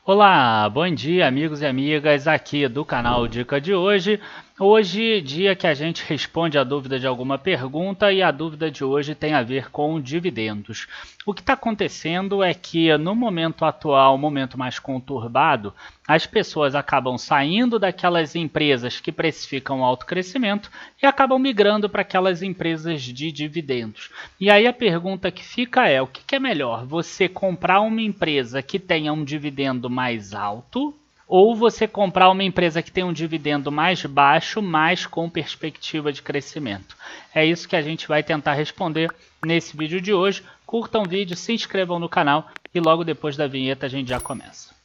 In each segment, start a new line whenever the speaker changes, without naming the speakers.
Olá, bom dia amigos e amigas aqui do canal Dica de hoje. Hoje, dia que a gente responde a dúvida de alguma pergunta e a dúvida de hoje tem a ver com dividendos. O que está acontecendo é que no momento atual, momento mais conturbado, as pessoas acabam saindo daquelas empresas que precificam alto crescimento e acabam migrando para aquelas empresas de dividendos. E aí a pergunta que fica é, o que é melhor? Você comprar uma empresa que tenha um dividendo mais alto ou você comprar uma empresa que tem um dividendo mais baixo, mas com perspectiva de crescimento? É isso que a gente vai tentar responder nesse vídeo de hoje. Curtam o vídeo, se inscrevam no canal e logo depois da vinheta a gente já começa.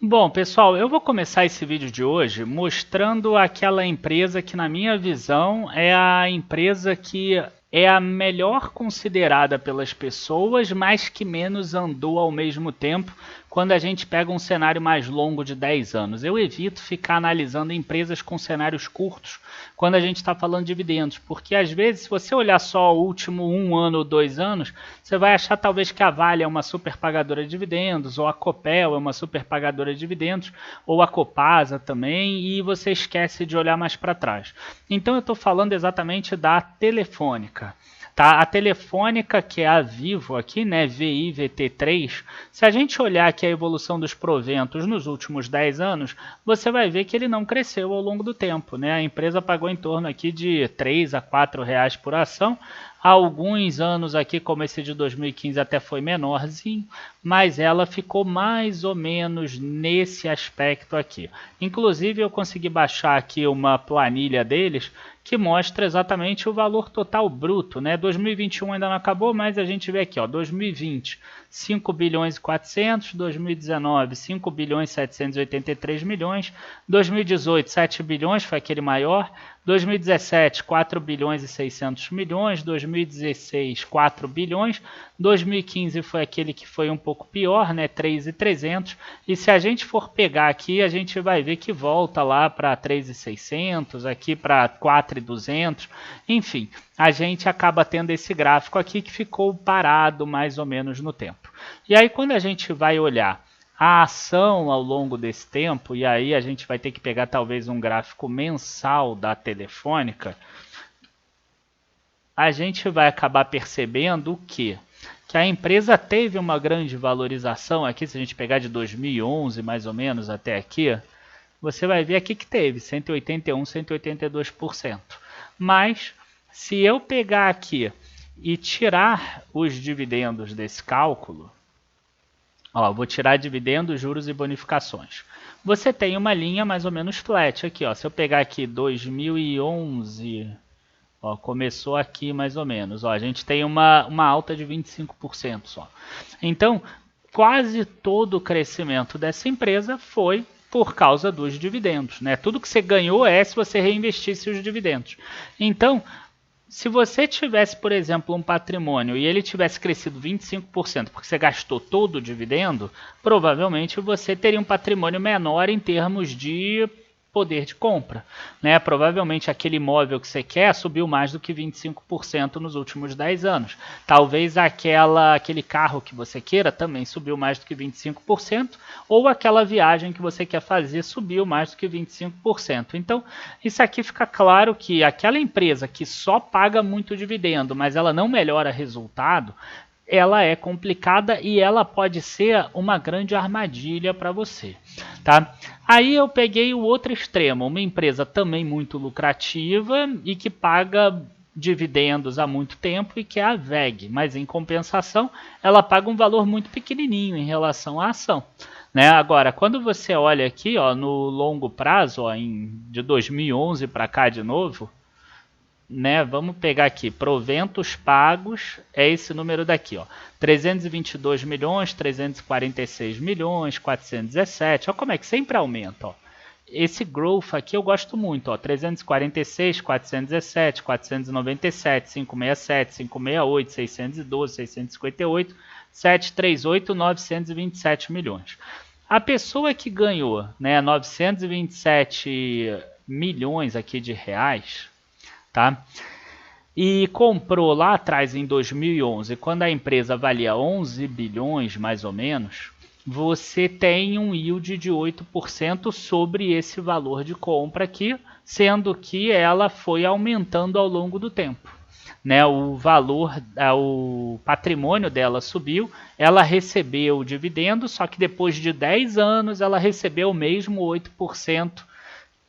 Bom, pessoal, eu vou começar esse vídeo de hoje mostrando aquela empresa que, na minha visão, é a empresa que é a melhor considerada pelas pessoas, mas que menos andou ao mesmo tempo quando a gente pega um cenário mais longo de 10 anos. Eu evito ficar analisando empresas com cenários curtos quando a gente está falando de dividendos, porque às vezes, se você olhar só o último 1 ano ou 2 anos, você vai achar talvez que a Vale é uma super pagadora de dividendos, ou a Copel é uma super pagadora de dividendos, ou a Copasa também, e você esquece de olhar mais para trás. Então eu estou falando exatamente da Telefônica. Tá? A Telefônica, que é a Vivo aqui, né, VIVT3, se a gente olhar aqui a evolução dos proventos nos últimos 10 anos, você vai ver que ele não cresceu ao longo do tempo, né? A empresa pagou em torno aqui de R$ 3 a R$ 4 por ação. Há alguns anos aqui, como esse de 2015, até foi menorzinho, mas ela ficou mais ou menos nesse aspecto aqui. Inclusive, eu consegui baixar aqui uma planilha deles que mostra exatamente o valor total bruto, né? 2021 ainda não acabou, mas a gente vê aqui, ó, 2020, 5 bilhões e 400, 2019, 5 bilhões e 783 milhões, 2018, 7 bilhões, foi aquele maior, 2017, 4 bilhões e 600 milhões, 2016, 4 bilhões, 2015 foi aquele que foi um pouco pior, né, 3.300, e se a gente for pegar aqui, a gente vai ver que volta lá para 3.600, aqui para 4.200, enfim, a gente acaba tendo esse gráfico aqui que ficou parado mais ou menos no tempo. E aí quando a gente vai olhar a ação ao longo desse tempo, e aí a gente vai ter que pegar talvez um gráfico mensal da Telefônica, a gente vai acabar percebendo o quê? Que a empresa teve uma grande valorização aqui, se a gente pegar de 2011 mais ou menos até aqui, você vai ver aqui que teve 181, 182%. Mas se eu pegar aqui e tirar os dividendos desse cálculo, ó, vou tirar dividendos, juros e bonificações. Você tem uma linha mais ou menos flat aqui, ó. Se eu pegar aqui 2011, ó, começou aqui mais ou menos, ó, a gente tem uma alta de 25% só. Então, quase todo o crescimento dessa empresa foi por causa dos dividendos, né? Tudo que você ganhou é se você reinvestisse os dividendos. Então, se você tivesse, por exemplo, um patrimônio e ele tivesse crescido 25% porque você gastou todo o dividendo, provavelmente você teria um patrimônio menor em termos de poder de compra, né? Provavelmente aquele imóvel que você quer subiu mais do que 25% nos últimos 10 anos. Talvez aquele carro que você queira também subiu mais do que 25%, ou aquela viagem que você quer fazer subiu mais do que 25%. Então, isso aqui fica claro que aquela empresa que só paga muito dividendo, mas ela não melhora resultado, ela é complicada e ela pode ser uma grande armadilha para você, tá? Aí eu peguei o outro extremo, uma empresa também muito lucrativa e que paga dividendos há muito tempo e que é a VEG, mas em compensação ela paga um valor muito pequenininho em relação à ação, né? Agora, quando você olha aqui, ó, no longo prazo, ó, de 2011 para cá de novo, né, vamos pegar aqui, proventos pagos, é esse número daqui, ó, 322 milhões, 346 milhões, 417, ó, como é que sempre aumenta, ó. Esse growth aqui eu gosto muito, ó, 346, 417, 497, 567, 568, 612, 658, 738, 927 milhões. A pessoa que ganhou, né, 927 milhões aqui de reais, tá? E comprou lá atrás em 2011, quando a empresa valia 11 bilhões mais ou menos, você tem um yield de 8% sobre esse valor de compra aqui, sendo que ela foi aumentando ao longo do tempo. Né, o valor, o patrimônio dela subiu, ela recebeu o dividendo, só que depois de 10 anos ela recebeu o mesmo 8%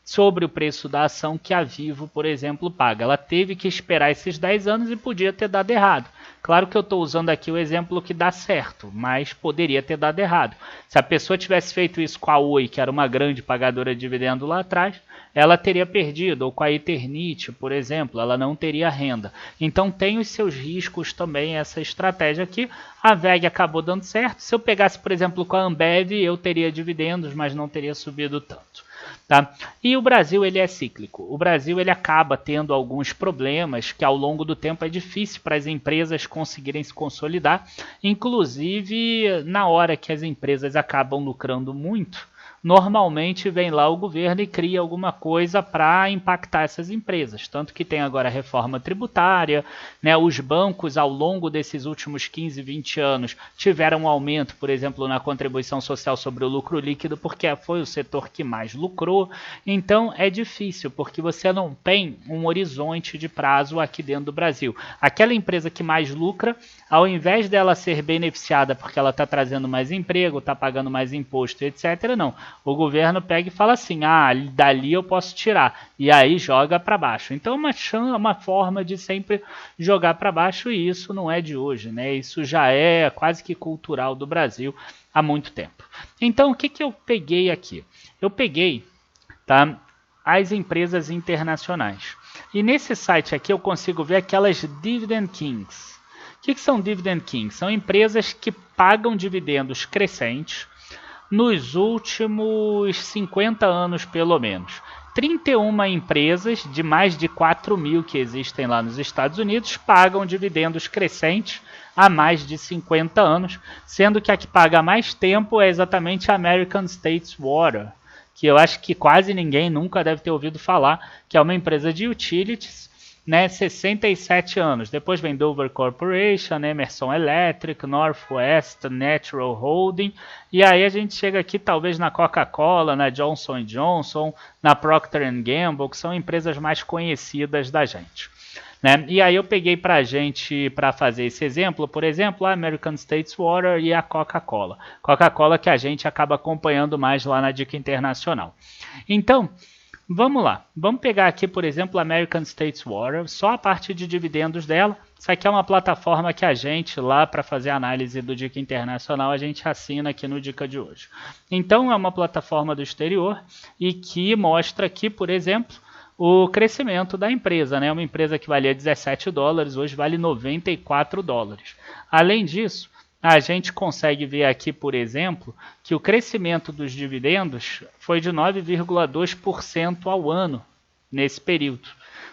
sobre o preço da ação que a Vivo, por exemplo, paga. Ela teve que esperar esses 10 anos e podia ter dado errado. Claro que eu estou usando aqui o exemplo que dá certo, mas poderia ter dado errado. Se a pessoa tivesse feito isso com a Oi, que era uma grande pagadora de dividendo lá atrás, ela teria perdido, ou com a Eternit, por exemplo, ela não teria renda. Então tem os seus riscos também essa estratégia aqui. A VEG acabou dando certo. Se eu pegasse, por exemplo, com a Ambev, eu teria dividendos, mas não teria subido tanto. Tá? E o Brasil ele é cíclico. O Brasil ele acaba tendo alguns problemas que ao longo do tempo é difícil para as empresas conseguirem se consolidar. Inclusive, na hora que as empresas acabam lucrando muito, normalmente vem lá o governo e cria alguma coisa para impactar essas empresas. Tanto que tem agora a reforma tributária, né? Os bancos ao longo desses últimos 15, 20 anos tiveram um aumento, por exemplo, na contribuição social sobre o lucro líquido, porque foi o setor que mais lucrou. Então é difícil, porque você não tem um horizonte de prazo aqui dentro do Brasil. Aquela empresa que mais lucra, ao invés dela ser beneficiada porque ela está trazendo mais emprego, está pagando mais imposto, etc., não. O governo pega e fala assim, dali eu posso tirar, e aí joga para baixo. Então é uma forma de sempre jogar para baixo, e isso não é de hoje, né? Isso já é quase que cultural do Brasil há muito tempo. Então o que eu peguei aqui? Eu peguei, tá, as empresas internacionais. E nesse site aqui eu consigo ver aquelas Dividend Kings. O que são Dividend Kings? São empresas que pagam dividendos crescentes nos últimos 50 anos, pelo menos. 31 empresas de mais de 4 mil que existem lá nos Estados Unidos pagam dividendos crescentes há mais de 50 anos, sendo que a que paga mais tempo é exatamente a American States Water, que eu acho que quase ninguém nunca deve ter ouvido falar, que é uma empresa de utilities, né, 67 anos. Depois vem Dover Corporation, Emerson Electric, Northwest Natural Holding. E aí a gente chega aqui talvez na Coca-Cola, na Johnson Johnson, na Procter & Gamble, que são empresas mais conhecidas da gente. Né? E aí eu peguei para a gente, para fazer esse exemplo, por exemplo, a American States Water e a Coca-Cola. Coca-Cola que a gente acaba acompanhando mais lá na Dica Internacional. Então, vamos lá, vamos pegar aqui, por exemplo, a American States Water, só a parte de dividendos dela. Isso aqui é uma plataforma que a gente, lá para fazer análise do Dica Internacional, a gente assina aqui no Dica de hoje. Então, é uma plataforma do exterior e que mostra aqui, por exemplo, o crescimento da empresa, né? Uma empresa que valia 17 dólares, hoje vale 94 dólares. Além disso, a gente consegue ver aqui, por exemplo, que o crescimento dos dividendos foi de 9,2% ao ano nesse período.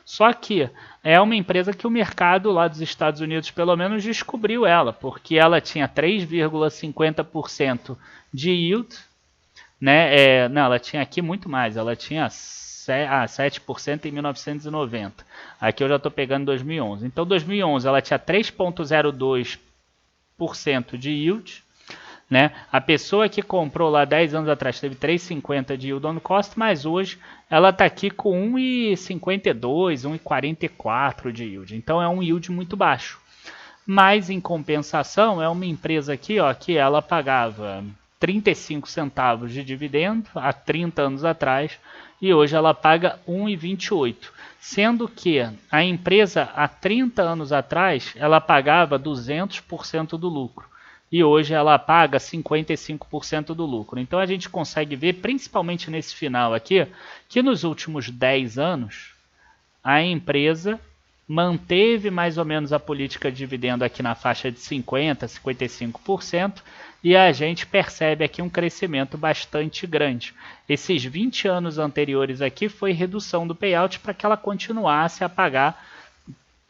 Só que é uma empresa que o mercado lá dos Estados Unidos pelo menos descobriu ela, porque ela tinha 3,50% de yield, né? Não, ela tinha aqui muito mais, ela tinha 7% em 1990. Aqui eu já estou pegando 2011. Então, 2011 ela tinha 3,02% de yield, né? A pessoa que comprou lá 10 anos atrás teve 3,50 de yield on cost, mas hoje ela está aqui com 1,52, 1,44 de yield. Então é um yield muito baixo. Mas em compensação é uma empresa aqui, ó, que ela pagava 35 centavos de dividendo há 30 anos atrás e hoje ela paga 1,28. Sendo que a empresa há 30 anos atrás ela pagava 200% do lucro e hoje ela paga 55% do lucro. Então a gente consegue ver, principalmente nesse final aqui, que nos últimos 10 anos a empresa manteve mais ou menos a política de dividendo aqui na faixa de 50%, 55%, e a gente percebe aqui um crescimento bastante grande. Esses 20 anos anteriores aqui foi redução do payout para que ela continuasse a pagar,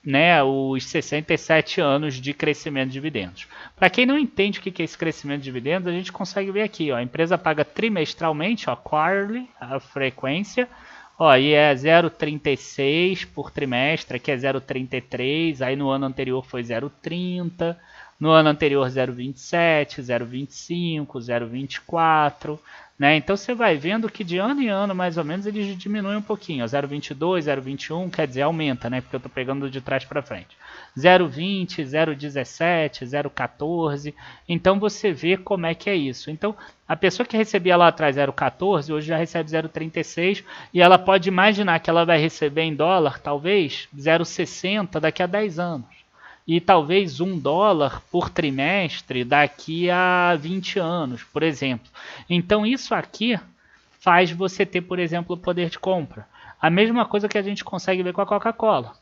né, os 67 anos de crescimento de dividendos. Para quem não entende o que é esse crescimento de dividendos, a gente consegue ver aqui, ó, a empresa paga trimestralmente, ó, quarterly, a frequência, Ó, aí é 0,36 por trimestre, aqui é 0,33, aí no ano anterior foi 0,30, no ano anterior 0,27, 0,25, 0,24, né? Então você vai vendo que de ano em ano, mais ou menos, eles diminuem um pouquinho. 0,22, 0,21, quer dizer, aumenta, né? Porque eu estou pegando de trás para frente. 0,20, 0,17, 0,14. Então você vê como é que é isso. Então a pessoa que recebia lá atrás 0,14, hoje já recebe 0,36 e ela pode imaginar que ela vai receber em dólar, talvez, 0,60 daqui a 10 anos. E talvez $1 por trimestre daqui a 20 anos, por exemplo. Então isso aqui faz você ter, por exemplo, o poder de compra. A mesma coisa que a gente consegue ver com a Coca-Cola,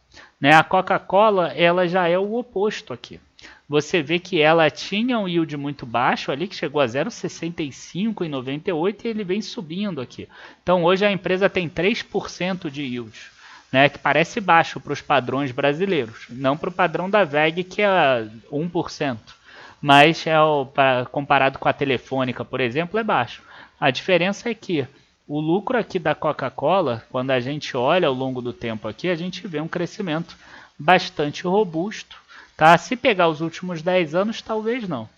né? A Coca-Cola ela já é o oposto aqui. Você vê que ela tinha um yield muito baixo ali, que chegou a 0,65 em 98 e ele vem subindo aqui. Então hoje a empresa tem 3% de yield, né, que parece baixo para os padrões brasileiros, não para o padrão da VEG, que é 1%, mas comparado com a Telefônica, por exemplo, é baixo. A diferença é que o lucro aqui da Coca-Cola, quando a gente olha ao longo do tempo aqui, a gente vê um crescimento bastante robusto. Tá? Se pegar os últimos 10 anos, talvez não.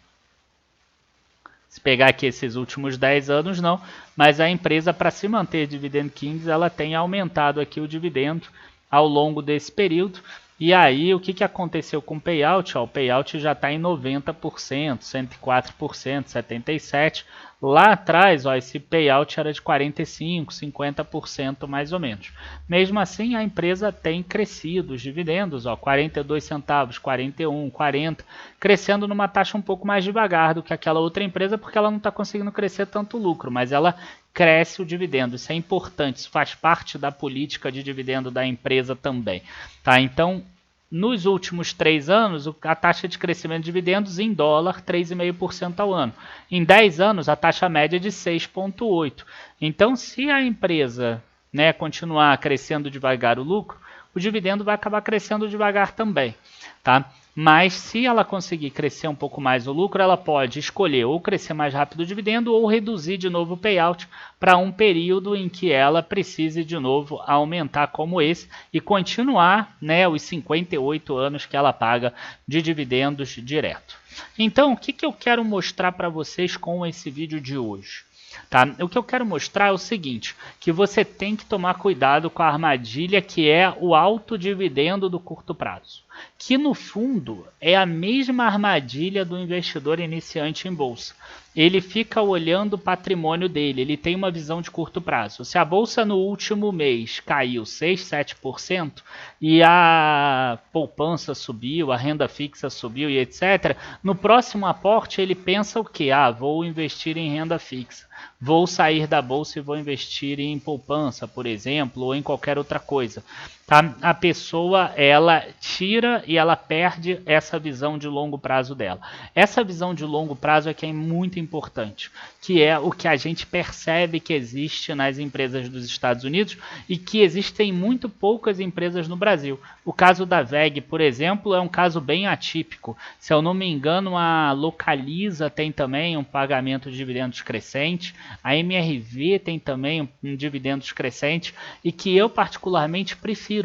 Se pegar aqui esses últimos 10 anos, não. Mas a empresa, para se manter dividend kings, ela tem aumentado aqui o dividendo ao longo desse período. E aí, o que aconteceu com o payout? Ó, o payout já está em 90%, 104%, 77%. Lá atrás, ó, esse payout era de 45%, 50% mais ou menos. Mesmo assim, a empresa tem crescido os dividendos, ó, 42 centavos, 41, 40, crescendo numa taxa um pouco mais devagar do que aquela outra empresa, porque ela não está conseguindo crescer tanto lucro, mas ela cresce o dividendo. Isso é importante, isso faz parte da política de dividendo da empresa também. Tá? Então, nos últimos 3 anos, a taxa de crescimento de dividendos em dólar, 3,5% ao ano. Em 10 anos, a taxa média é de 6,8%. Então, se a empresa, né, continuar crescendo devagar o lucro, o dividendo vai acabar crescendo devagar também. Tá? Mas se ela conseguir crescer um pouco mais o lucro, ela pode escolher ou crescer mais rápido o dividendo ou reduzir de novo o payout para um período em que ela precise de novo aumentar como esse e continuar, né, os 58 anos que ela paga de dividendos direto. Então, o que eu quero mostrar para vocês com esse vídeo de hoje? Tá? O que eu quero mostrar é o seguinte, que você tem que tomar cuidado com a armadilha que é o alto dividendo do curto prazo, que no fundo é a mesma armadilha do investidor iniciante em bolsa. Ele fica olhando o patrimônio dele, ele tem uma visão de curto prazo. Se a bolsa no último mês caiu 6, 7% e a poupança subiu, a renda fixa subiu e etc., no próximo aporte ele pensa o quê? Vou investir em renda fixa. Vou sair da bolsa e vou investir em poupança, por exemplo, ou em qualquer outra coisa. Tá? A pessoa, ela tira e ela perde essa visão de longo prazo dela. Essa visão de longo prazo é que é muito importante, que é o que a gente percebe que existe nas empresas dos Estados Unidos e que existem muito poucas empresas no Brasil. O caso da VEG, por exemplo, é um caso bem atípico. Se eu não me engano, a Localiza tem também um pagamento de dividendos crescente, a MRV tem também um dividendos crescente e que eu particularmente prefiro.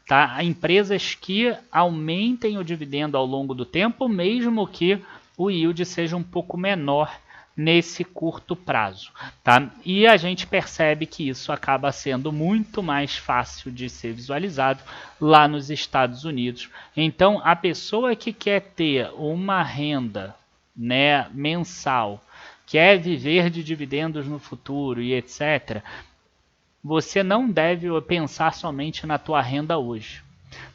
Tá? Empresas que aumentem o dividendo ao longo do tempo, mesmo que o yield seja um pouco menor nesse curto prazo. Tá? E a gente percebe que isso acaba sendo muito mais fácil de ser visualizado lá nos Estados Unidos. Então, a pessoa que quer ter uma renda, né, mensal, quer viver de dividendos no futuro e etc., você não deve pensar somente na tua renda hoje.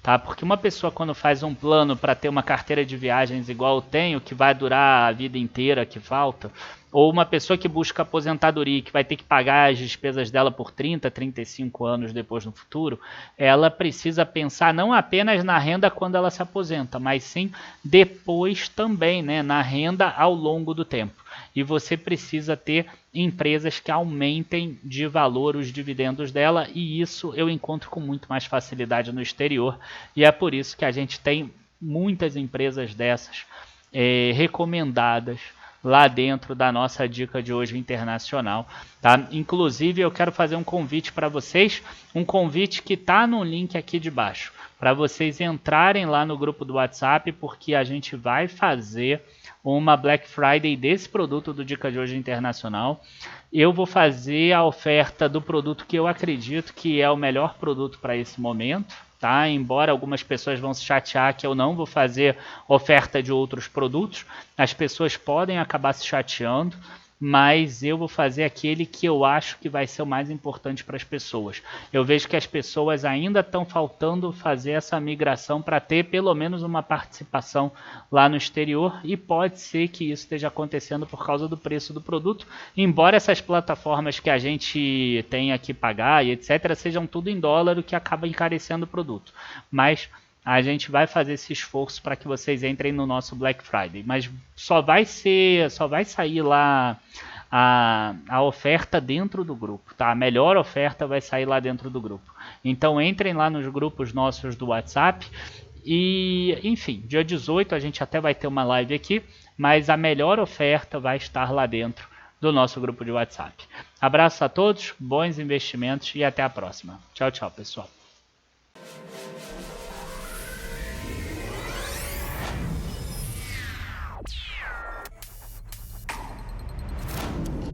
Tá? Porque uma pessoa quando faz um plano para ter uma carteira de viagens igual eu tenho, que vai durar a vida inteira que falta, ou uma pessoa que busca aposentadoria, que vai ter que pagar as despesas dela por 30, 35 anos depois no futuro, ela precisa pensar não apenas na renda quando ela se aposenta, mas sim depois também, né, na renda ao longo do tempo. E você precisa ter empresas que aumentem de valor os dividendos dela, e isso eu encontro com muito mais facilidade no exterior, e é por isso que a gente tem muitas empresas dessas recomendadas lá dentro da nossa dica de hoje internacional, tá? Inclusive eu quero fazer um convite para vocês, um convite que está no link aqui de baixo, para vocês entrarem lá no grupo do WhatsApp, porque a gente vai fazer uma Black Friday desse produto do Dica de Hoje Internacional. Eu vou fazer a oferta do produto que eu acredito que é o melhor produto para esse momento, tá? Embora algumas pessoas vão se chatear que eu não vou fazer oferta de outros produtos, as pessoas podem acabar se chateando, mas eu vou fazer aquele que eu acho que vai ser o mais importante para as pessoas. Eu vejo que as pessoas ainda estão faltando fazer essa migração para ter pelo menos uma participação lá no exterior, e pode ser que isso esteja acontecendo por causa do preço do produto, embora essas plataformas que a gente tenha que pagar e etc. sejam tudo em dólar, o que acaba encarecendo o produto. Mas a gente vai fazer esse esforço para que vocês entrem no nosso Black Friday, mas só vai sair lá a oferta dentro do grupo, tá? A melhor oferta vai sair lá dentro do grupo. Então entrem lá nos grupos nossos do WhatsApp e, enfim, dia 18 a gente até vai ter uma live aqui, mas a melhor oferta vai estar lá dentro do nosso grupo de WhatsApp. Abraço a todos, bons investimentos e até a próxima. Tchau, tchau, pessoal.